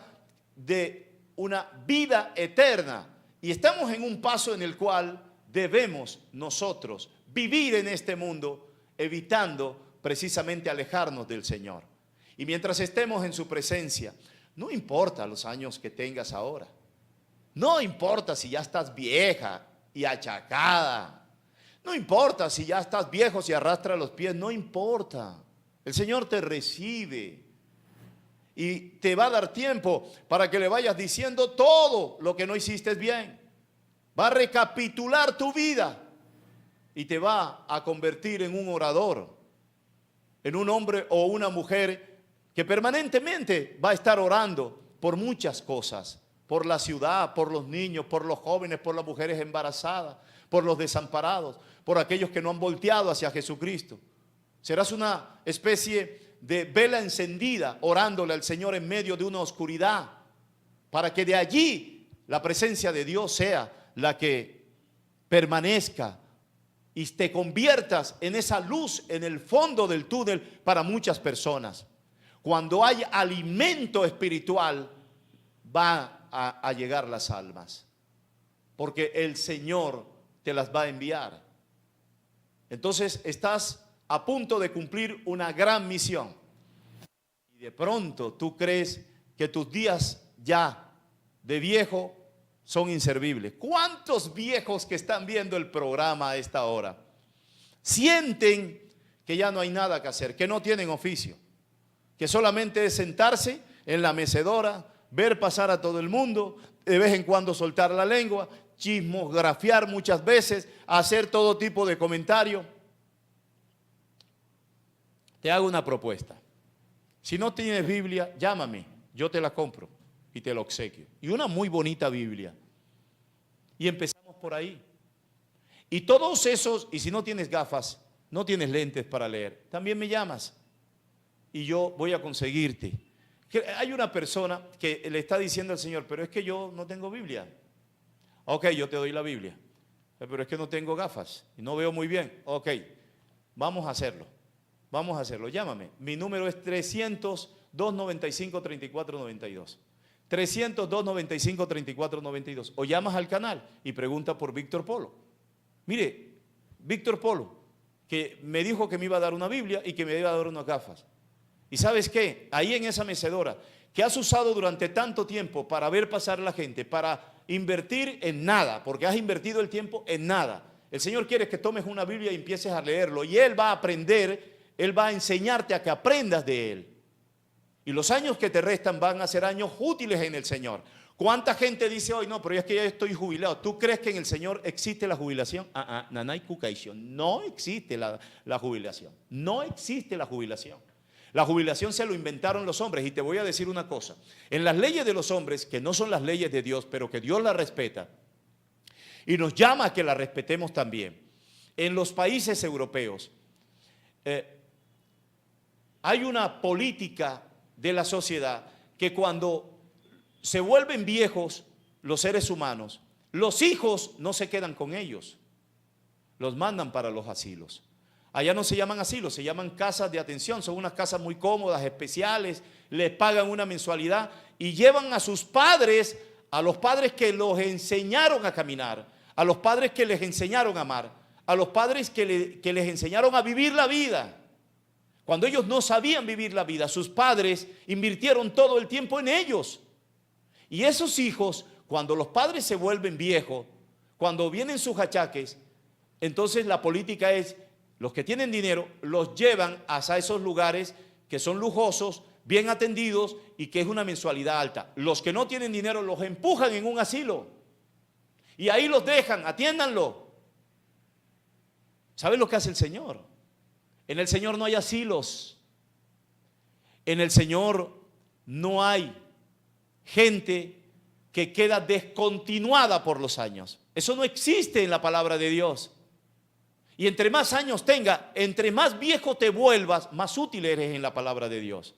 [SPEAKER 3] de una vida eterna. Y estamos en un paso en el cual debemos nosotros vivir en este mundo, evitando precisamente alejarnos del Señor. Y mientras estemos en su presencia, no importa los años que tengas ahora. No importa si ya estás vieja y achacada. No importa si ya estás viejo, si arrastras los pies, no importa. El Señor te recibe y te va a dar tiempo para que le vayas diciendo todo lo que no hiciste bien. Va a recapitular tu vida y te va a convertir en un orador, en un hombre o una mujer que permanentemente va a estar orando por muchas cosas, por la ciudad, por los niños, por los jóvenes, por las mujeres embarazadas, por los desamparados, por aquellos que no han volteado hacia Jesucristo. Serás una especie de vela encendida orándole al Señor en medio de una oscuridad, para que de allí la presencia de Dios sea la que permanezca y te conviertas en esa luz en el fondo del túnel para muchas personas. Cuando hay alimento espiritual, va a llegar las almas, porque el Señor te las va a enviar. Entonces estás a punto de cumplir una gran misión. Y de pronto tú crees que tus días ya de viejo son inservibles. ¿Cuántos viejos que están viendo el programa a esta hora sienten que ya no hay nada que hacer, que no tienen oficio, que solamente es sentarse en la mecedora, ver pasar a todo el mundo, de vez en cuando soltar la lengua, chismografiar muchas veces, hacer todo tipo de comentarios? Te hago una propuesta. Si no tienes Biblia, llámame, yo te la compro y te lo obsequio. Y una muy bonita Biblia. Y empezamos por ahí. Y todos esos, y si no tienes gafas, no tienes lentes para leer, también me llamas y yo voy a conseguirte. Hay una persona que le está diciendo al Señor, pero es que yo no tengo Biblia. Ok, yo te doy la Biblia, pero es que no tengo gafas y no veo muy bien. Ok, vamos a hacerlo. Vamos a hacerlo, llámame. Mi número es 300-295-3492. 300-295-3492. O llamas al canal y pregunta por Víctor Polo. Mire, Víctor Polo, que me dijo que me iba a dar una Biblia y que me iba a dar unas gafas. ¿Y sabes qué? Ahí en esa mecedora, que has usado durante tanto tiempo para ver pasar a la gente, para invertir en nada, porque has invertido el tiempo en nada. El Señor quiere que tomes una Biblia y empieces a leerlo. Y Él va a aprender, Él va a enseñarte a que aprendas de Él. Y los años que te restan van a ser años útiles en el Señor. ¿Cuánta gente dice hoy, no, pero es que ya estoy jubilado? ¿Tú crees que en el Señor existe la jubilación? No existe la jubilación. No existe la jubilación. La jubilación se lo inventaron los hombres. Y te voy a decir una cosa. En las leyes de los hombres, que no son las leyes de Dios, pero que Dios las respeta, y nos llama a que las respetemos también. En los países europeos hay una política de la sociedad que cuando se vuelven viejos los seres humanos, los hijos no se quedan con ellos, los mandan para los asilos. Allá no se llaman asilos, se llaman casas de atención, son unas casas muy cómodas, especiales, les pagan una mensualidad y llevan a sus padres, a los padres que los enseñaron a caminar, a los padres que les enseñaron a amar, a los padres que les enseñaron a vivir la vida. Cuando ellos no sabían vivir la vida, sus padres invirtieron todo el tiempo en ellos. Y esos hijos, cuando los padres se vuelven viejos, cuando vienen sus achaques, entonces la política es, los que tienen dinero los llevan hasta esos lugares que son lujosos, bien atendidos y que es una mensualidad alta. Los que no tienen dinero los empujan en un asilo y ahí los dejan, atiéndanlo. ¿Saben lo que hace el Señor? En el Señor no hay asilos. En el Señor no hay gente que queda descontinuada por los años. Eso no existe en la palabra de Dios. Y entre más años tenga, entre más viejo te vuelvas, más útil eres en la palabra de Dios.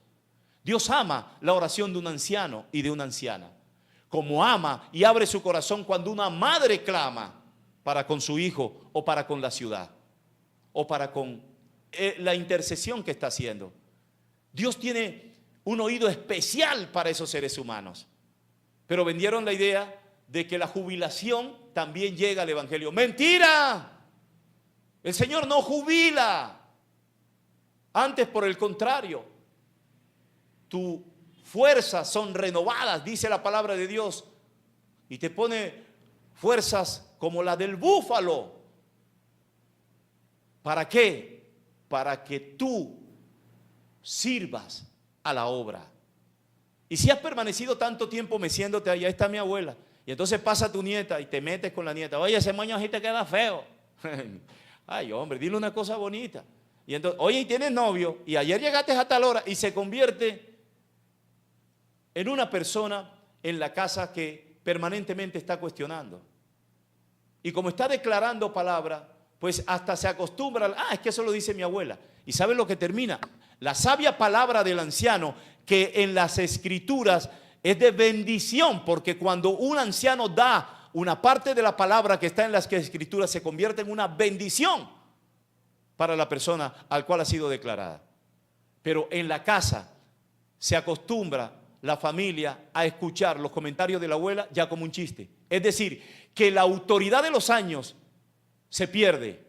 [SPEAKER 3] Dios ama la oración de un anciano y de una anciana, como ama y abre su corazón cuando una madre clama para con su hijo o para con la ciudad o para con la intercesión que está haciendo. Dios tiene un oído especial para esos seres humanos, pero vendieron la idea de que la jubilación también llega al evangelio. ¡Mentira! El Señor no jubila. Antes, por el contrario, tus fuerzas son renovadas, dice la palabra de Dios, y te pone fuerzas como la del búfalo. ¿Para qué? Para que tú sirvas a la obra. Y si has permanecido tanto tiempo meciéndote, allá está mi abuela, y entonces pasa tu nieta y te metes con la nieta, oye, ese moño así te queda feo. Ay, hombre, dile una cosa bonita. Y entonces, oye, y tienes novio, y ayer llegaste a tal hora, y se convierte en una persona en la casa que permanentemente está cuestionando. Y como está declarando palabra, pues hasta se acostumbra, es que eso lo dice mi abuela. ¿Y sabe lo que termina? La sabia palabra del anciano, que en las escrituras es de bendición, porque cuando un anciano da una parte de la palabra que está en las escrituras, se convierte en una bendición para la persona al cual ha sido declarada. Pero en la casa se acostumbra la familia a escuchar los comentarios de la abuela ya como un chiste. Es decir, que la autoridad de los años se pierde.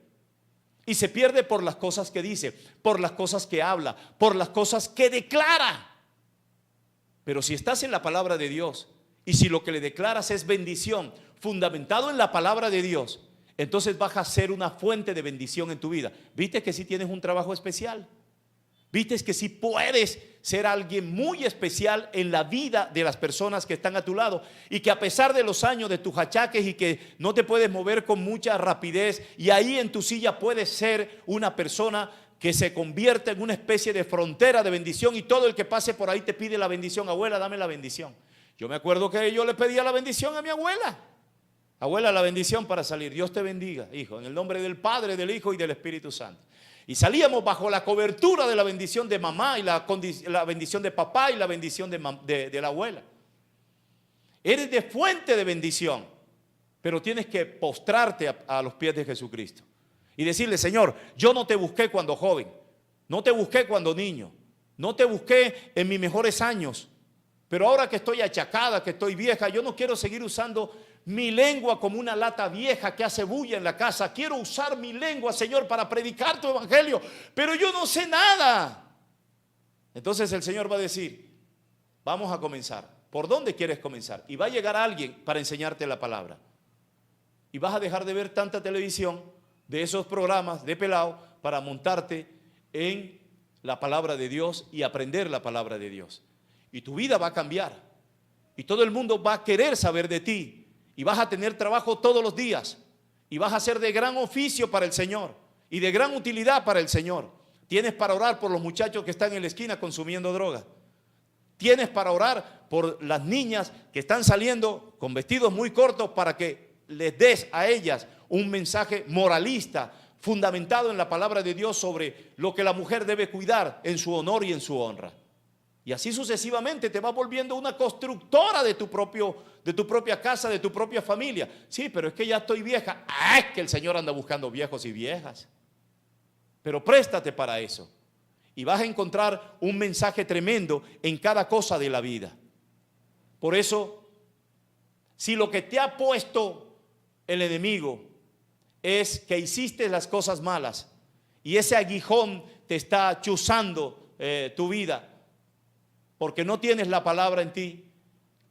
[SPEAKER 3] Y se pierde por las cosas que dice, por las cosas que habla, por las cosas que declara. Pero si estás en la palabra de Dios y si lo que le declaras es bendición, fundamentado en la palabra de Dios, entonces vas a ser una fuente de bendición en tu vida. ¿Viste que sí tienes un trabajo especial? ¿Viste que sí puedes ser alguien muy especial en la vida de las personas que están a tu lado? Y que a pesar de los años, de tus achaques y que no te puedes mover con mucha rapidez, y ahí en tu silla puedes ser una persona que se convierte en una especie de frontera de bendición, y todo el que pase por ahí te pide la bendición. Abuela, dame la bendición. Yo me acuerdo que yo le pedía la bendición a mi abuela. Abuela, la bendición para salir. Dios te bendiga, hijo, en el nombre del Padre, del Hijo y del Espíritu Santo. Y salíamos bajo la cobertura de la bendición de mamá y la bendición de papá y la bendición de la abuela. Eres de fuente de bendición, pero tienes que postrarte a los pies de Jesucristo y decirle: Señor, yo no te busqué cuando joven, no te busqué cuando niño, no te busqué en mis mejores años, pero ahora que estoy achacada, que estoy vieja, yo no quiero seguir usando mi lengua como una lata vieja que hace bulla en la casa. Quiero usar mi lengua, Señor, para predicar tu evangelio, pero yo no sé nada. Entonces el Señor va a decir: vamos a comenzar. ¿Por dónde quieres comenzar? Y va a llegar alguien para enseñarte la palabra. Y vas a dejar de ver tanta televisión, de esos programas de pelado, para montarte en la palabra de Dios y aprender la palabra de Dios. Y tu vida va a cambiar. Y todo el mundo va a querer saber de ti. Y vas a tener trabajo todos los días. Y vas a ser de gran oficio para el Señor. Y de gran utilidad para el Señor. Tienes para orar por los muchachos que están en la esquina consumiendo droga. Tienes para orar por las niñas que están saliendo con vestidos muy cortos, para que les des a ellas un mensaje moralista fundamentado en la palabra de Dios sobre lo que la mujer debe cuidar en su honor y en su honra. Y así sucesivamente te vas volviendo una constructora de tu propia casa, de tu propia familia. Sí, pero es que ya estoy vieja. Es que el Señor anda buscando viejos y viejas. Pero préstate para eso. Y vas a encontrar un mensaje tremendo en cada cosa de la vida. Por eso, si lo que te ha puesto el enemigo es que hiciste las cosas malas y ese aguijón te está chuzando tu vida porque no tienes la palabra en ti.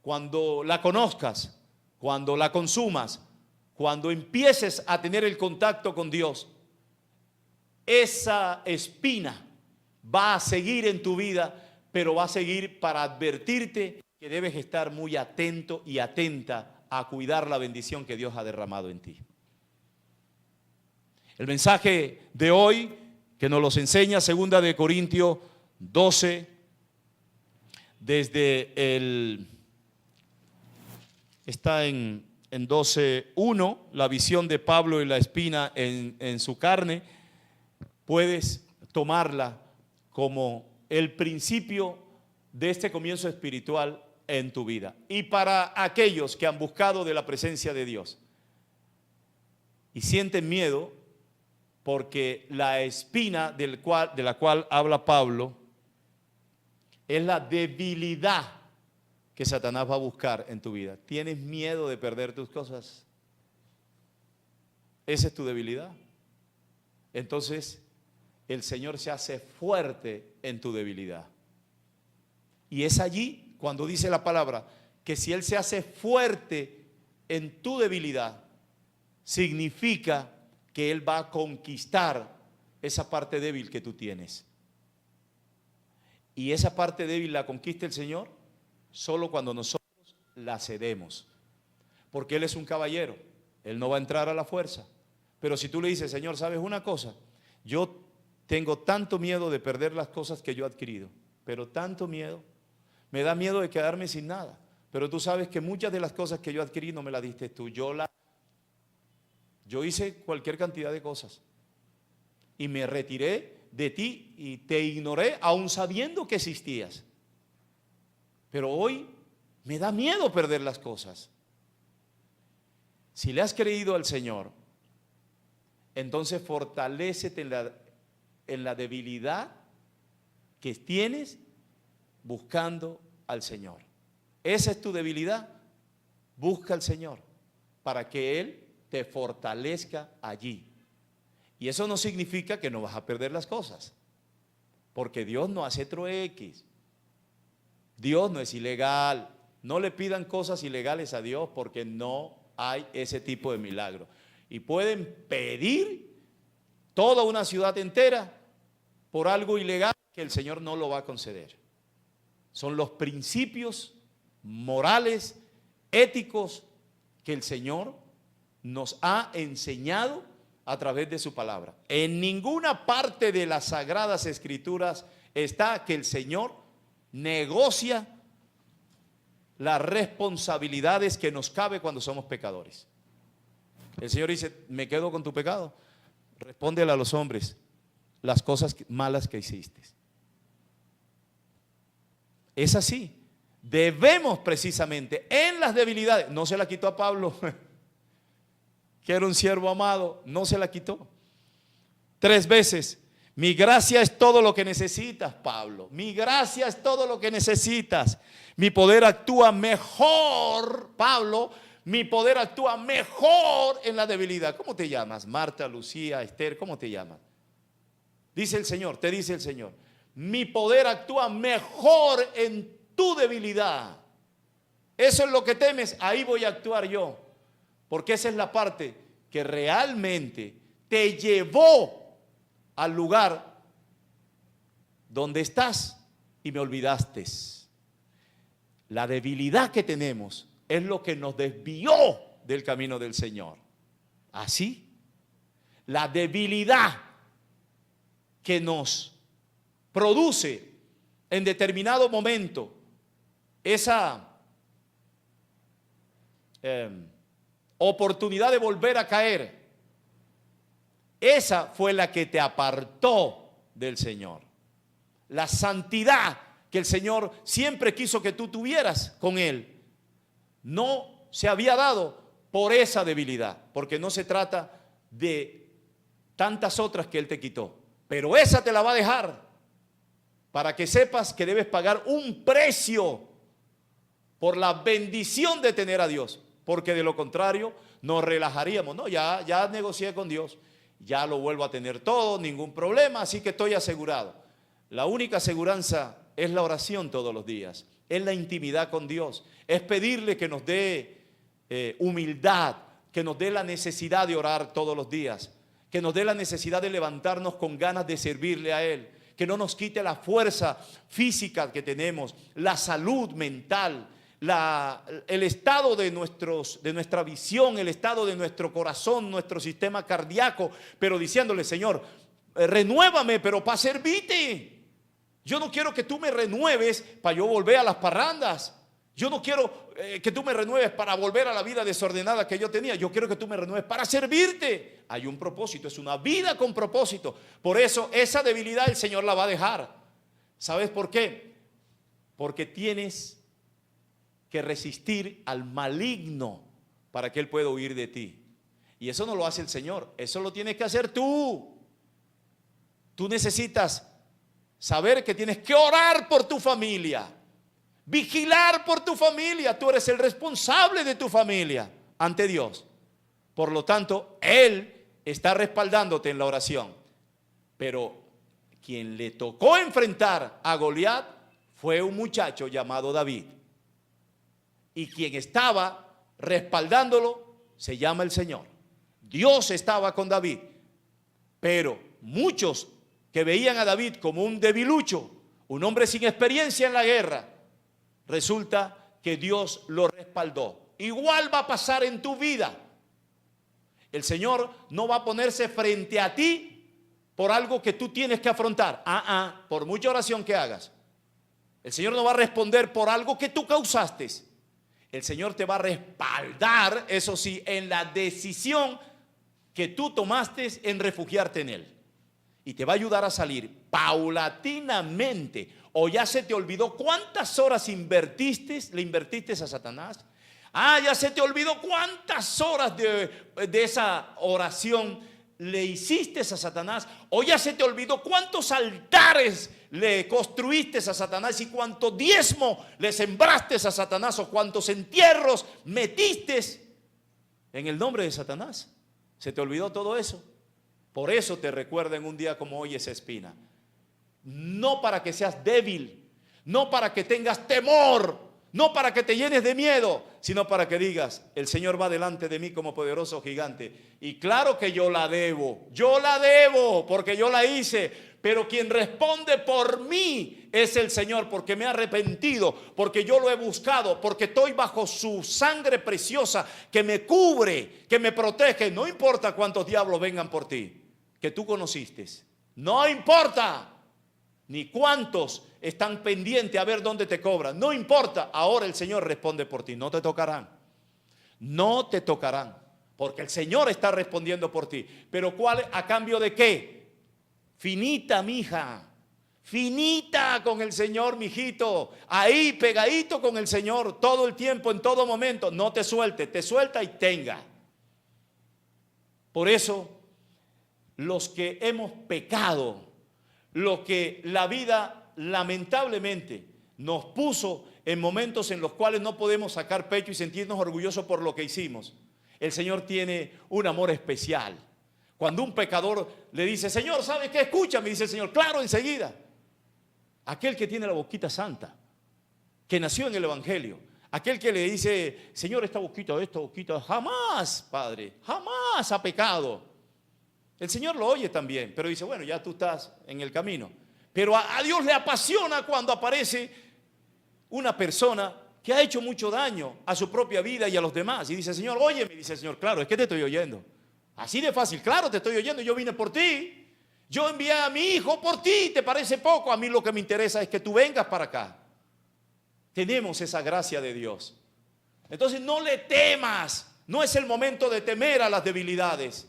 [SPEAKER 3] Cuando la conozcas, cuando la consumas, cuando empieces a tener el contacto con Dios, esa espina va a seguir en tu vida, pero va a seguir para advertirte que debes estar muy atento y atenta a cuidar la bendición que Dios ha derramado en ti. El mensaje de hoy que nos los enseña 2 de Corintios 12, está en 12:1, la visión de Pablo y la espina en su carne. Puedes tomarla como el principio de este comienzo espiritual en tu vida. Y para aquellos que han buscado de la presencia de Dios y sienten miedo, porque la espina de la cual habla Pablo es la debilidad que Satanás va a buscar en tu vida. ¿Tienes miedo de perder tus cosas? ¿Esa es tu debilidad? Entonces el Señor se hace fuerte en tu debilidad. Y es allí cuando dice la palabra que si Él se hace fuerte en tu debilidad, significa que Él va a conquistar esa parte débil que tú tienes. Y esa parte débil la conquista el Señor solo cuando nosotros la cedemos. Porque Él es un caballero, Él no va a entrar a la fuerza. Pero si tú le dices, Señor, ¿sabes una cosa? Yo tengo tanto miedo de perder las cosas que yo he adquirido, pero tanto miedo, me da miedo de quedarme sin nada. Pero tú sabes que muchas de las cosas que yo adquirí no me las diste tú, yo hice cualquier cantidad de cosas y me retiré de ti y te ignoré aún sabiendo que existías. Pero hoy me da miedo perder las cosas. Si le has creído al Señor, entonces fortalécete en la debilidad que tienes buscando al Señor. Esa es tu debilidad. Busca al Señor para que Él te fortalezca allí. Y eso no significa que no vas a perder las cosas, porque Dios no hace trueques. Dios no es ilegal. No le pidan cosas ilegales a Dios, porque no hay ese tipo de milagro. Y pueden pedir toda una ciudad entera por algo ilegal que el Señor no lo va a conceder. Son los principios morales, éticos que el Señor nos ha enseñado a través de su palabra. En ninguna parte de las Sagradas Escrituras está que el Señor negocia las responsabilidades que nos cabe cuando somos pecadores. El Señor dice, me quedo con tu pecado. Respóndele a los hombres las cosas malas que hiciste. Es así. Debemos precisamente en las debilidades. No se la quitó a Pablo, que era un siervo amado, no se la quitó. 3 veces. Mi gracia es todo lo que necesitas, Pablo. Mi gracia es todo lo que necesitas. Mi poder actúa mejor, Pablo. Mi poder actúa mejor en la debilidad. ¿Cómo te llamas? Marta, Lucía, Esther, ¿cómo te llamas? Dice el Señor, te dice el Señor. Mi poder actúa mejor en tu debilidad. Eso es lo que temes, ahí voy a actuar yo. Porque esa es la parte que realmente te llevó al lugar donde estás y me olvidaste. La debilidad que tenemos es lo que nos desvió del camino del Señor. Así, la debilidad que nos produce en determinado momento esa oportunidad de volver a caer, esa fue la que te apartó del Señor. La santidad que el Señor siempre quiso que tú tuvieras con Él no se había dado por esa debilidad, porque no se trata de tantas otras que Él te quitó, pero esa te la va a dejar para que sepas que debes pagar un precio por la bendición de tener a Dios. porque de lo contrario nos relajaríamos. No, ya negocié con Dios, ya lo vuelvo a tener todo, ningún problema, así que estoy asegurado. La única aseguranza es la oración todos los días, es la intimidad con Dios, es pedirle que nos dé humildad, que nos dé la necesidad de orar todos los días, que nos dé la necesidad de levantarnos con ganas de servirle a Él, que no nos quite la fuerza física que tenemos, la salud mental, el estado de nuestra visión, el estado de nuestro corazón, nuestro sistema cardíaco, pero diciéndole: Señor, renuévame, pero para servirte. Yo no quiero que tú me renueves para yo volver a las parrandas. Yo no quiero que tú me renueves para volver a la vida desordenada que yo tenía. Yo quiero que tú me renueves para servirte. Hay un propósito, es una vida con propósito. Por eso esa debilidad el Señor la va a dejar. ¿Sabes por qué? Porque tienes que resistir al maligno para que Él pueda huir de ti. Y eso no lo hace el Señor, eso lo tienes que hacer tú. Tú necesitas saber que tienes que orar por tu familia, vigilar por tu familia. Tú eres el responsable de tu familia ante Dios. Por lo tanto, Él está respaldándote en la oración. Pero quien le tocó enfrentar a Goliat fue un muchacho llamado David. Y quien estaba respaldándolo se llama el Señor. Dios estaba con David. Pero muchos que veían a David como un debilucho, un hombre sin experiencia en la guerra, resulta que Dios lo respaldó. Igual va a pasar en tu vida. El Señor no va a ponerse frente a ti por algo que tú tienes que afrontar. Por mucha oración que hagas. El Señor no va a responder por algo que tú causaste. El Señor te va a respaldar, eso sí, en la decisión que tú tomaste en refugiarte en Él. Y te va a ayudar a salir paulatinamente. O ya se te olvidó cuántas horas le invertiste a Satanás. Ya se te olvidó cuántas horas de esa oración le hiciste a Satanás. O ya se te olvidó cuántos altares le construiste a Satanás y cuánto diezmo le sembraste a Satanás, o cuántos entierros metiste en el nombre de Satanás. ¿Se te olvidó todo eso? Por eso te recuerda en un día como hoy esa espina. No para que seas débil, no para que tengas temor, no para que te llenes de miedo, sino para que digas: el Señor va delante de mí como poderoso gigante. Y claro que yo la debo porque yo la hice. Pero quien responde por mí es el Señor, porque me he arrepentido, porque yo lo he buscado, porque estoy bajo su sangre preciosa que me cubre, que me protege. No importa cuántos diablos vengan por ti, que tú conociste. No importa ni cuántos están pendientes a ver dónde te cobran. No importa, ahora el Señor responde por ti. No te tocarán. No te tocarán, porque el Señor está respondiendo por ti. Pero ¿a cambio de qué? Finita, mija, finita con el Señor, mijito, ahí pegadito con el Señor todo el tiempo, en todo momento. No te suelte, te suelta y tenga. Por eso, los que hemos pecado, lo que la vida lamentablemente nos puso en momentos en los cuales no podemos sacar pecho y sentirnos orgullosos por lo que hicimos, el Señor tiene un amor especial. Cuando un pecador le dice: Señor, ¿sabes qué? Escúchame, dice el Señor: claro, enseguida. Aquel que tiene la boquita santa, que nació en el Evangelio, aquel que le dice: Señor, esta boquita, jamás, Padre, jamás ha pecado. El Señor lo oye también, pero dice: bueno, ya tú estás en el camino. Pero a Dios le apasiona cuando aparece una persona que ha hecho mucho daño a su propia vida y a los demás. Y dice: Señor, óyeme. Dice el Señor: claro, es que te estoy oyendo. Así de fácil, claro, te estoy oyendo, yo vine por ti. Yo envié a mi hijo por ti, ¿te parece poco? A mí lo que me interesa es que tú vengas para acá. Tenemos esa gracia de Dios. Entonces no le temas, no es el momento de temer a las debilidades.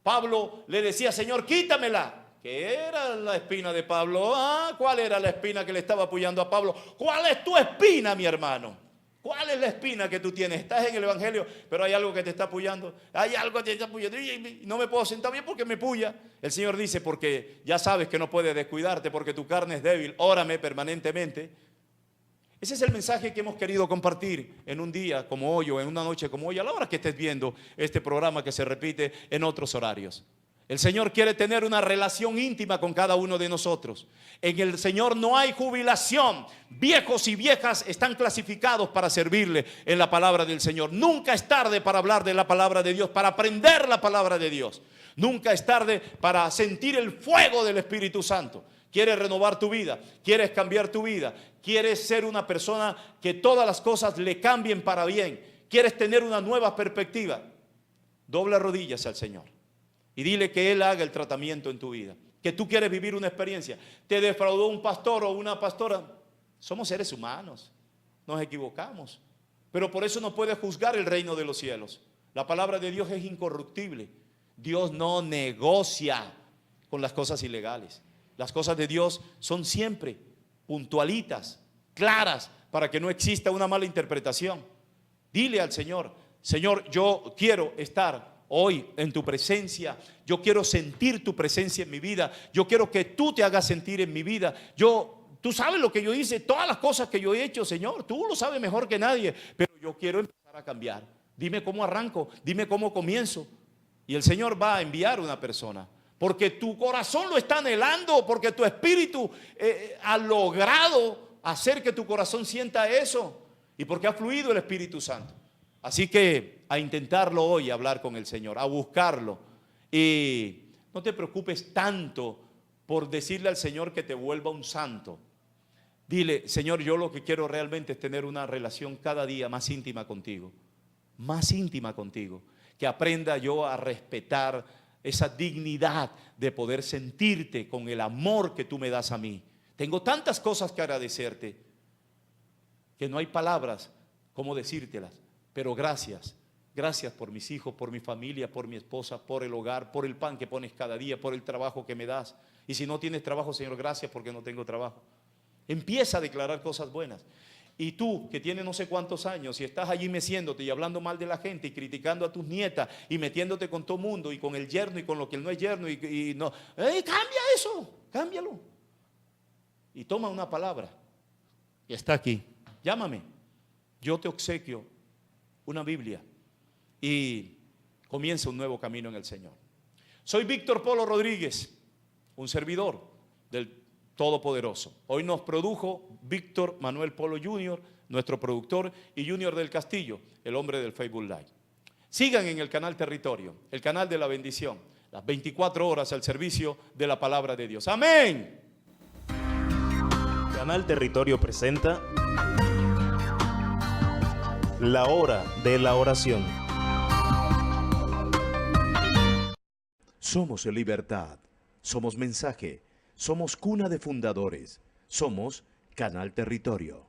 [SPEAKER 3] Pablo le decía: Señor, quítamela. ¿Qué era la espina de Pablo? ¿Cuál era la espina que le estaba apoyando a Pablo? ¿Cuál es tu espina, mi hermano? ¿Cuál es la espina que tú tienes? Estás en el Evangelio, pero hay algo que te está apoyando. Hay algo que te está apoyando y no me puedo sentar bien porque me puya. El Señor dice: porque ya sabes que no puedes descuidarte, porque tu carne es débil. Órame permanentemente. Ese es el mensaje que hemos querido compartir en un día como hoy o en una noche como hoy, a la hora que estés viendo este programa que se repite en otros horarios. El Señor quiere tener una relación íntima con cada uno de nosotros. En el Señor no hay jubilación. Viejos y viejas están clasificados para servirle en la palabra del Señor. Nunca es tarde para hablar de la palabra de Dios, para aprender la palabra de Dios. Nunca es tarde para sentir el fuego del Espíritu Santo. ¿Quieres renovar tu vida? ¿Quieres cambiar tu vida? ¿Quieres ser una persona que todas las cosas le cambien para bien? ¿Quieres tener una nueva perspectiva? Dobla rodillas al Señor y dile que Él haga el tratamiento en tu vida. Que tú quieres vivir una experiencia. Te defraudó un pastor o una pastora. Somos seres humanos, nos equivocamos. Pero por eso no puedes juzgar el reino de los cielos. La palabra de Dios es incorruptible. Dios no negocia con las cosas ilegales. Las cosas de Dios son siempre puntualitas, claras, para que no exista una mala interpretación. Dile al Señor: Señor, yo quiero estar hoy en tu presencia. Yo quiero sentir tu presencia en mi vida. Yo quiero que tú te hagas sentir en mi vida. Tú sabes lo que yo hice, todas las cosas que yo he hecho, Señor. Tú lo sabes mejor que nadie, pero yo quiero empezar a cambiar. Dime cómo arranco, dime cómo comienzo. Y el Señor va a enviar una persona. Porque tu corazón lo está anhelando, porque tu espíritu ha logrado hacer que tu corazón sienta eso, y porque ha fluido el Espíritu Santo. Así que a intentarlo hoy, hablar con el Señor, a buscarlo. Y no te preocupes tanto por decirle al Señor que te vuelva un santo. Dile: Señor, yo lo que quiero realmente es tener una relación cada día más íntima contigo. Más íntima contigo. Que aprenda yo a respetar esa dignidad de poder sentirte con el amor que tú me das a mí. Tengo tantas cosas que agradecerte que no hay palabras como decírtelas. Pero gracias, gracias por mis hijos, por mi familia, por mi esposa, por el hogar, por el pan que pones cada día, por el trabajo que me das. Y si no tienes trabajo, Señor, gracias porque no tengo trabajo. Empieza a declarar cosas buenas. Y tú, que tienes no sé cuántos años y estás allí meciéndote y hablando mal de la gente y criticando a tus nietas y metiéndote con todo mundo y con el yerno y con lo que no es yerno y no, cambia eso, cámbialo. Y toma una palabra y está aquí. Llámame, yo te obsequio una Biblia y comienza un nuevo camino en el Señor. Soy Víctor Polo Rodríguez, un servidor del Todopoderoso. Hoy nos produjo Víctor Manuel Polo Jr., nuestro productor, y Junior del Castillo, el hombre del Facebook Live. Sigan en el canal Territorio, el canal de la bendición, las 24 horas al servicio de la palabra de Dios. ¡Amén!
[SPEAKER 2] Canal Territorio presenta La Hora de la Oración.
[SPEAKER 1] Somos libertad, somos mensaje, somos cuna de fundadores, somos Canal Territorio.